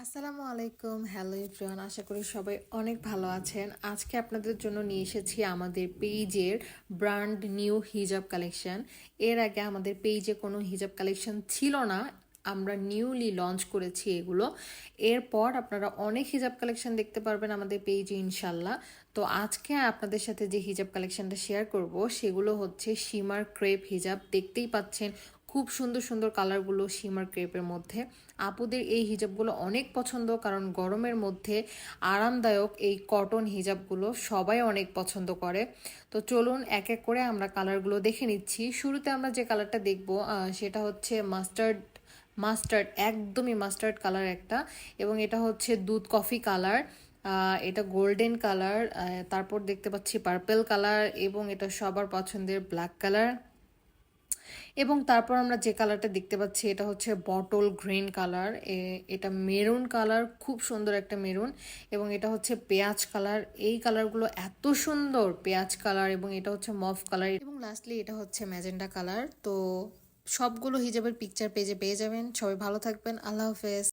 আসসালামু আলাইকুম, hello everyone. আশা করি সবাই অনেক ভালো আছেন। আজকে আপনাদের জন্য নিয়ে এসেছি আমাদের পেজের ব্র্যান্ড নিউ হিজাব কালেকশন। এর আগে আমাদের পেজে কোনো হিজাব কালেকশন ছিল না, আমরা নিউলি লঞ্চ করেছি এগুলো। এরপর আপনারা অনেক হিজাব কালেকশন দেখতে পারবেন আমাদের পেজে ইনশাল্লাহ। তো আজকে আপনাদের সাথে যে হিজাব কালেকশনটা শেয়ার করব সেগুলো হচ্ছে শিমার ক্রেপ হিজাব। দেখতেই পাচ্ছেন খুব সুন্দর সুন্দর কালারগুলো শিমার ক্রেপের মধ্যে। আপুদের এই হিজাবগুলো অনেক পছন্দ, কারণ গরমের মধ্যে আরামদায়ক এই কটন হিজাবগুলো সবাই অনেক পছন্দ করে। তো চলুন এক এক করে আমরা কালারগুলো দেখে নিচ্ছি। শুরুতে আমরা যে কালারটা দেখব সেটা হচ্ছে মাস্টার্ড মাস্টার্ড একদমই মাস্টার্ড কালার একটা, এবং এটা হচ্ছে দুধ কফি কালার। এটা গোল্ডেন কালার, তারপর দেখতে পাচ্ছি পার্পল কালার, এবং এটা সবার পছন্দের ব্ল্যাক কালার। এবং তারপর আমরা যে কালারটা দেখতে পাচ্ছি এটা হচ্ছে বটল গ্রিন কালার। এটা মেরুন কালার, খুব সুন্দর একটা মেরুন। এবং এটা হচ্ছে পেঁয়াজ কালার। এই কালারগুলো এত সুন্দর, পেঁয়াজ কালার, এবং এটা হচ্ছে মফ কালার, এবং লাস্টলি এটা হচ্ছে ম্যাজেন্ডা কালার। তো সবগুলো হিজাবের পিকচার পেজে পেয়ে যাবেন। সবাই ভালো থাকবেন, আল্লাহ হাফেজ।